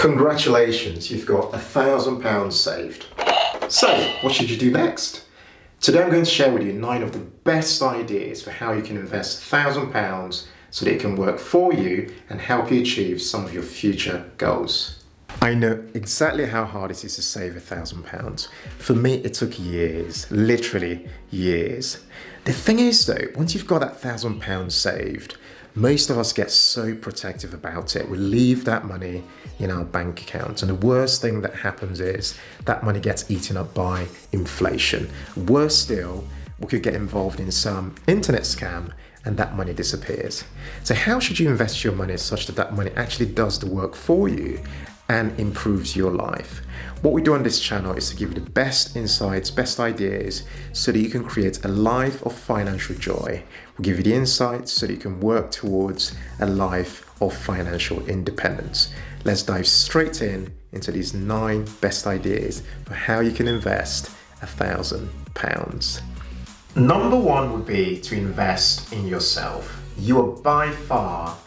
Congratulations, you've got £1,000 saved. So, what should you do next? Today I'm going to share with you 9 of the best ideas for how you can invest £1,000 so that it can work for you and help you achieve some of your future goals. I know exactly how hard it is to save £1,000. For me, it took years, literally years. The thing is though, once you've got that £1,000 saved, most of us get so protective about it. We leave that money in our bank account, and the worst thing that happens is that money gets eaten up by inflation. Worse still, we could get involved in some internet scam and that money disappears. So how should you invest your money such that that money actually does the work for you and improves your life? What we do on this channel is to give you the best insights, best ideas, so that you can create a life of financial joy. We'll give you the insights so that you can work towards a life of financial independence. Let's dive straight into these 9 best ideas for how you can invest £1,000. Number 1 would be to invest in yourself. You are by far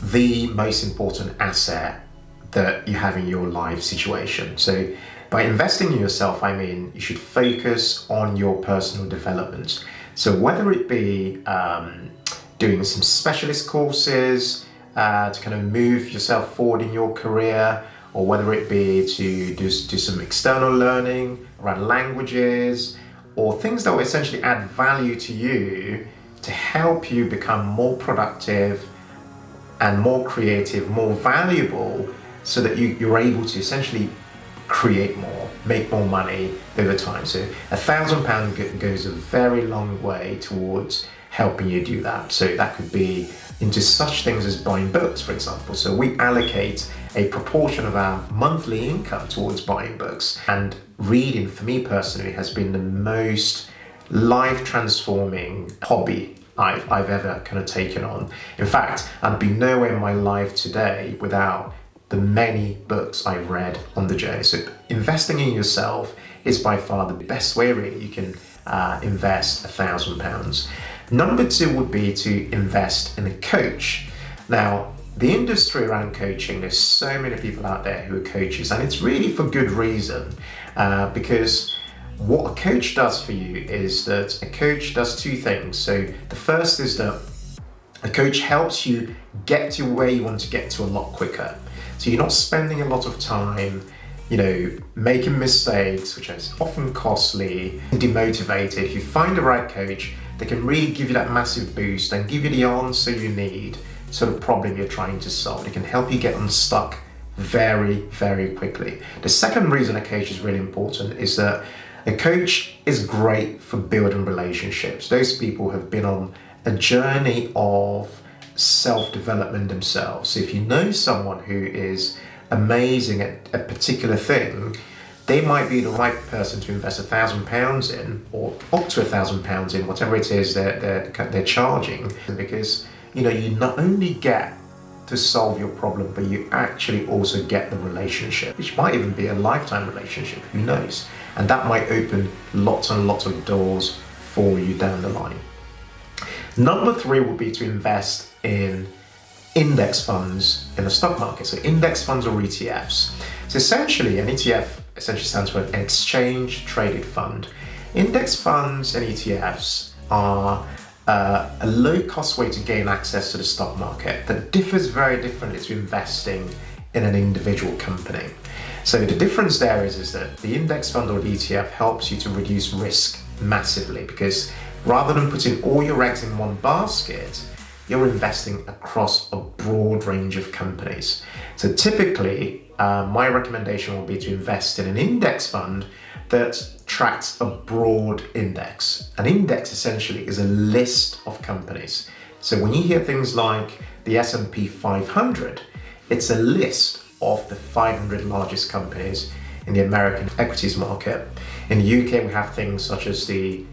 the most important asset that you have in your life situation. So by investing in yourself, I mean you should focus on your personal development. So whether it be doing some specialist courses to kind of move yourself forward in your career, or whether it be to do some external learning around languages, or things that will essentially add value to you to help you become more productive and more creative, more valuable, so that you're able to essentially create more, make more money over time. So £1,000 goes a very long way towards helping you do that. So that could be into such things as buying books, for example. So we allocate a proportion of our monthly income towards buying books, and reading for me personally has been the most life-transforming hobby I've ever kind of taken on. In fact, I'd be nowhere in my life today without the many books I've read on the journey. So investing in yourself is by far the best way really you can invest £1,000. Number 2 would be to invest in a coach. Now, the industry around coaching, there's so many people out there who are coaches, and it's really for good reason, because what a coach does for you is that a coach does 2 things. So the first is that a coach helps you get to where you want to get to a lot quicker. So you're not spending a lot of time, making mistakes, which is often costly and demotivated. If you find the right coach, they can really give you that massive boost and give you the answer you need to the problem you're trying to solve. They can help you get unstuck very, very quickly. The second reason a coach is really important is that a coach is great for building relationships. Those people have been on a journey of self-development themselves. So if you know someone who is amazing at a particular thing, they might be the right person to invest £1,000 in, or up to £1,000 in, whatever it is they're charging, because you not only get to solve your problem, but you actually also get the relationship, which might even be a lifetime relationship, who knows? And that might open lots and lots of doors for you down the line. Number 3 would be to invest in index funds in the stock market. So index funds or ETFs. So essentially an ETF essentially stands for an exchange traded fund. Index funds and ETFs are a low cost way to gain access to the stock market that differs very differently to investing in an individual company. So the difference there is that the index fund or the ETF helps you to reduce risk massively, because rather than putting all your eggs in one basket, you're investing across a broad range of companies. So typically, my recommendation will be to invest in an index fund that tracks a broad index. An index essentially is a list of companies. So when you hear things like the S&P 500, it's a list of the 500 largest companies in the American equities market. In the UK, we have things such as the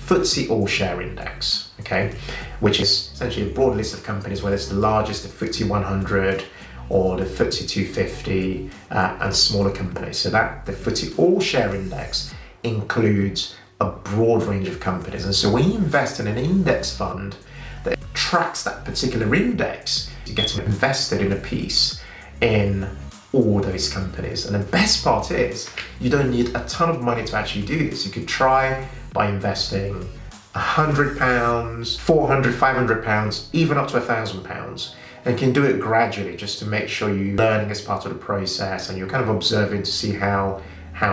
FTSE All-Share Index, okay, which is essentially a broad list of companies, whether it's the largest, the FTSE 100, or the FTSE 250, and smaller companies. So that the FTSE All-Share Index includes a broad range of companies. And so when you invest in an index fund that tracks that particular index, you get invested in a piece in all those companies. And the best part is you don't need a ton of money to actually do this. You could try by investing £100, £400, £500, even up to £1,000. And you can do it gradually just to make sure you're learning as part of the process and you're kind of observing to see how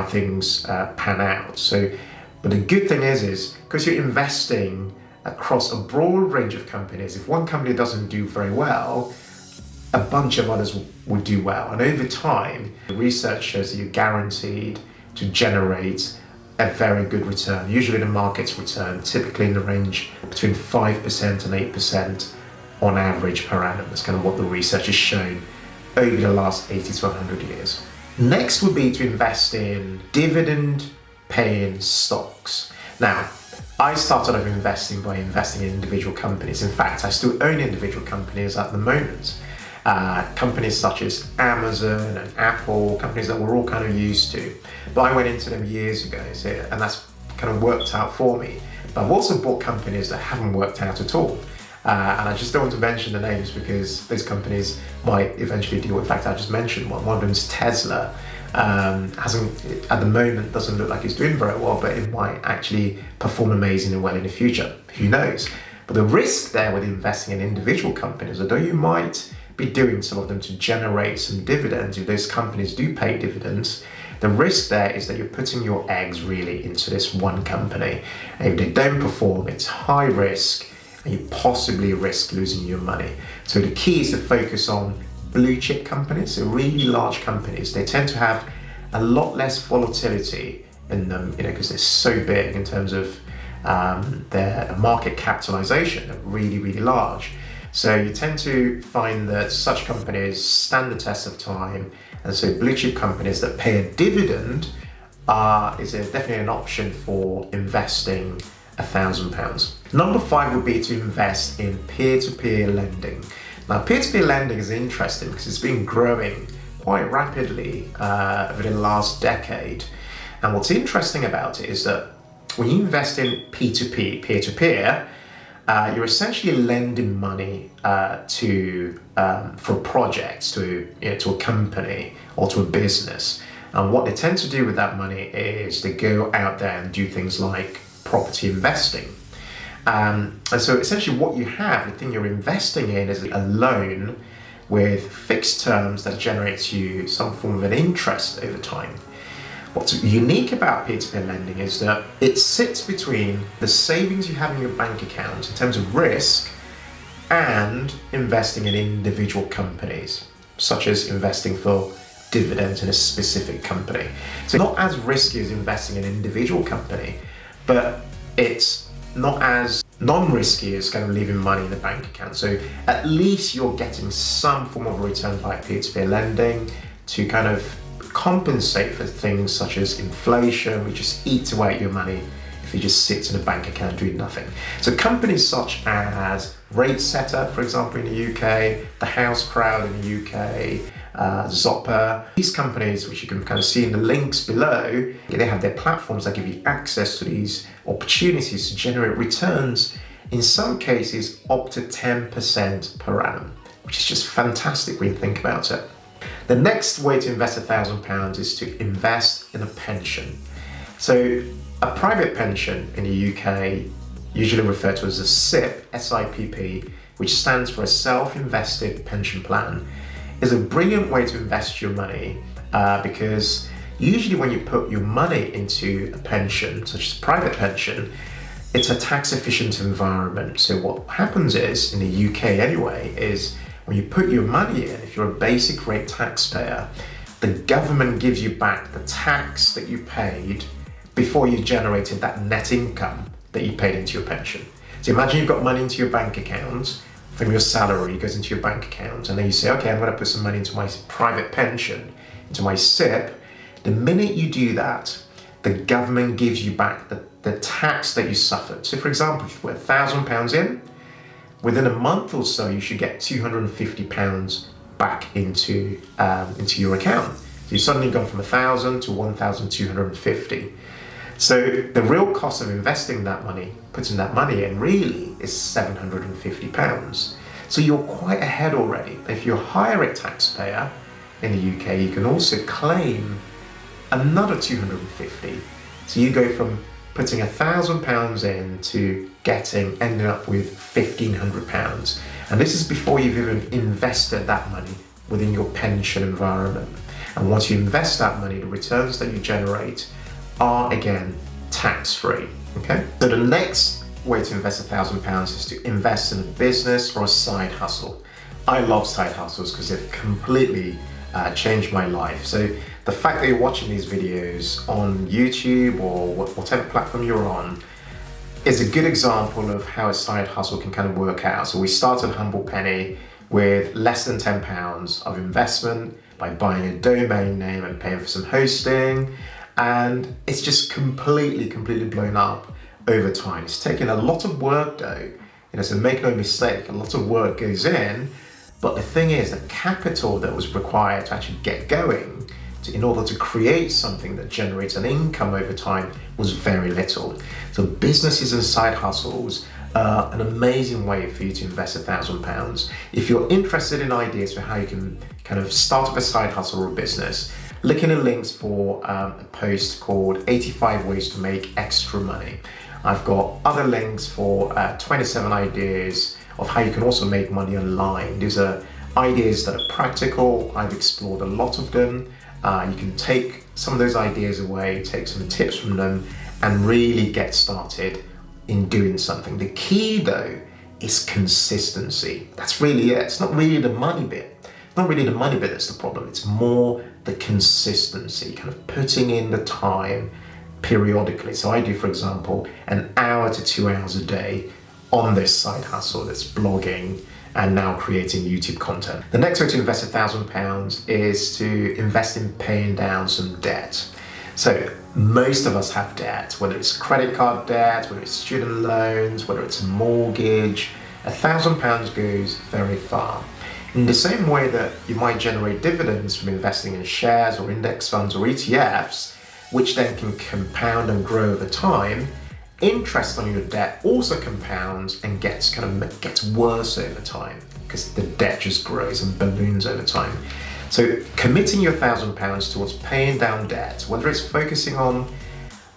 things pan out. But the good thing is because you're investing across a broad range of companies, if one company doesn't do very well, a bunch of others will do well. And over time, the research shows that you're guaranteed to generate a very good return. Usually the market's return, typically in the range between 5% and 8% on average per annum. That's kind of what the research has shown over the last 80 to 100 years. Next would be to invest in dividend-paying stocks. Now, I started off investing by investing in individual companies. In fact, I still own individual companies at the moment. Companies such as Amazon and Apple, companies that we're all kind of used to. But I went into them years ago, and that's kind of worked out for me. But I've also bought companies that haven't worked out at all. And I just don't want to mention the names because those companies might eventually deal. In fact, I just mentioned one. One of them is Tesla. Hasn't at the moment, doesn't look like it's doing very well, but it might actually perform amazingly well in the future. Who knows? But the risk there with investing in individual companies, although you might be doing some of them to generate some dividends, if those companies do pay dividends, the risk there is that you're putting your eggs really into this one company. And if they don't perform, it's high risk and you possibly risk losing your money. So the key is to focus on blue chip companies, so really large companies. They tend to have a lot less volatility in them, because they're so big in terms of their market capitalization, they're really, really large. So you tend to find that such companies stand the test of time, and so blue chip companies that pay a dividend is definitely an option for investing £1,000. Number 5 would be to invest in peer-to-peer lending. Now, peer-to-peer lending is interesting because it's been growing quite rapidly over the last decade. And what's interesting about it is that when you invest in P2P, peer-to-peer, you're essentially lending money for projects to a company or to a business. And what they tend to do with that money is they go out there and do things like property investing. And so essentially what you have, the thing you're investing in is a loan with fixed terms that generates you some form of an interest over time. What's unique about peer-to-peer lending is that it sits between the savings you have in your bank account in terms of risk and investing in individual companies, such as investing for dividends in a specific company. So not as risky as investing in an individual company, but it's not as non-risky as kind of leaving money in the bank account. So at least you're getting some form of return via peer-to-peer lending to kind of compensate for things such as inflation, which just eats away at your money if you just sit in a bank account doing nothing. So companies such as RateSetter, for example, in the UK, the House Crowd in the UK, Zopper, these companies, which you can kind of see in the links below, they have their platforms that give you access to these opportunities to generate returns, in some cases up to 10% per annum, which is just fantastic when you think about it. The next way to invest £1,000 is to invest in a pension. So a private pension in the UK, usually referred to as a SIPP, S-I-P-P, which stands for a self-invested pension plan, is a brilliant way to invest your money because usually when you put your money into a pension, such as a private pension, it's a tax efficient environment. So what happens is, in the UK anyway, is when you put your money in, if you're a basic rate taxpayer, the government gives you back the tax that you paid before you generated that net income that you paid into your pension. So imagine you've got money into your bank account from your salary, it goes into your bank account, and then you say, okay, I'm going to put some money into my private pension, into my SIPP. The minute you do that, the government gives you back the tax that you suffered. So for example, if you put £1,000 in, within a month or so, you should get £250 back into your account. So you've suddenly gone from 1,000 to 1,250. So the real cost of investing that money, putting that money in, really is £750. So you're quite ahead already. If you're a higher rate taxpayer, in the UK, you can also claim another 250. So you go from putting £1,000 in to ending up with £1,500. And this is before you've even invested that money within your pension environment. And once you invest that money, the returns that you generate are again tax-free. Okay? So the next way to invest £1,000 is to invest in a business or a side hustle. I love side hustles because they've completely changed my life. So the fact that you're watching these videos on YouTube or whatever platform you're on is a good example of how a side hustle can kind of work out. So we started Humble Penny with less than £10 of investment by buying a domain name and paying for some hosting. And it's just completely blown up over time. It's taken a lot of work though, so make no mistake, a lot of work goes in, but the thing is, the capital that was required to actually get going in order to create something that generates an income over time was very little. So businesses and side hustles are an amazing way for you to invest £1,000. If you're interested in ideas for how you can kind of start up a side hustle or a business, look in the links for a post called 85 Ways to Make Extra Money. I've got other links for 27 ideas of how you can also make money online. These are ideas that are practical. I've explored a lot of them. You can take some of those ideas away, take some tips from them, and really get started in doing something. The key though is consistency. That's really it. It's not really the money bit. It's not really the money bit that's the problem. It's more the consistency, kind of putting in the time periodically. So I do, for example, an hour to 2 hours a day on this side hustle that's blogging and now creating YouTube content. The next way to invest £1,000 is to invest in paying down some debt. So most of us have debt, whether it's credit card debt, whether it's student loans, whether it's a mortgage. £1,000 goes very far. In the same way that you might generate dividends from investing in shares or index funds or ETFs, which then can compound and grow over time, interest on your debt also compounds and gets worse over time because the debt just grows and balloons over time. So committing your £1,000 towards paying down debt, whether it's focusing on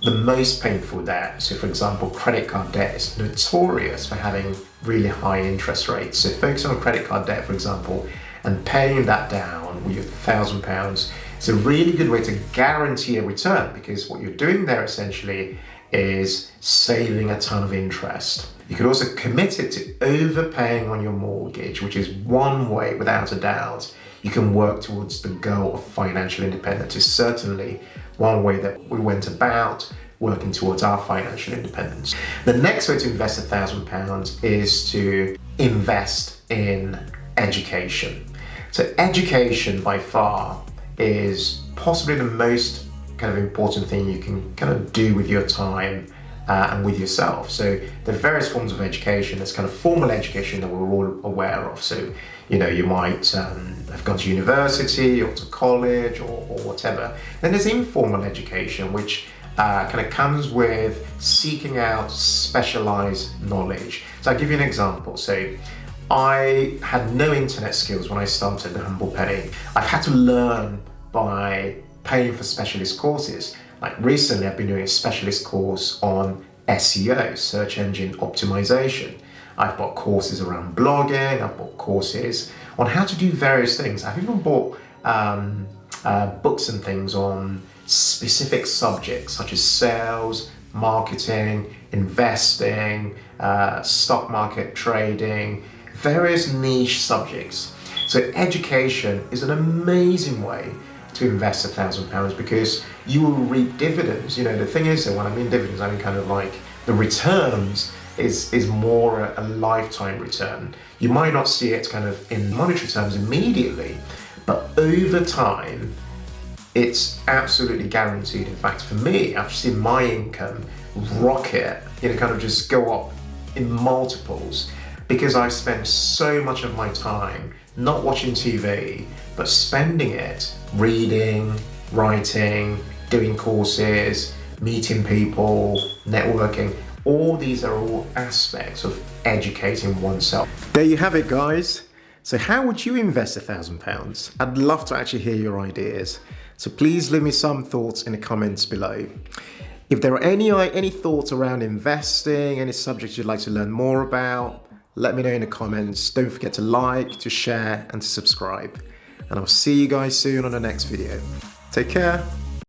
the most painful debt, so for example, credit card debt is notorious for having really high interest rates. So focus on credit card debt, for example, and paying that down with your £1,000 is a really good way to guarantee a return, because what you're doing there essentially is saving a ton of interest. You could also commit it to overpaying on your mortgage, which is one way, without a doubt, you can work towards the goal of financial independence. It's certainly one way that we went about working towards our financial independence. The next way to invest £1,000 is to invest in education. So education by far is possibly the most kind of important thing you can kind of do with your time and with yourself. So there are various forms of education. There's kind of formal education that we're all aware of. So, you might have gone to university or to college or whatever. Then there's informal education, which kind of comes with seeking out specialized knowledge. So I'll give you an example. So I had no internet skills when I started the Humble Penny. I've had to learn by paying for specialist courses. Like recently, I've been doing a specialist course on SEO, search engine optimization. I've bought courses around blogging. I've bought courses on how to do various things. I've even bought books and things on specific subjects such as sales, marketing, investing, stock market trading, various niche subjects. So education is an amazing way to invest £1,000 because you will reap dividends. The thing is that when I mean dividends, I mean kind of like the returns is more a lifetime return. You might not see it kind of in monetary terms immediately, but over time, it's absolutely guaranteed. In fact, for me, I've seen my income rocket, kind of just go up in multiples because I've spent so much of my time not watching TV, but spending it reading, writing, doing courses, meeting people, networking. All these are all aspects of educating oneself. There you have it, guys. So how would you invest £1,000? I'd love to actually hear your ideas. So please leave me some thoughts in the comments below. If there are any thoughts around investing, any subjects you'd like to learn more about, let me know in the comments. Don't forget to like, to share, and to subscribe. And I'll see you guys soon on the next video. Take care.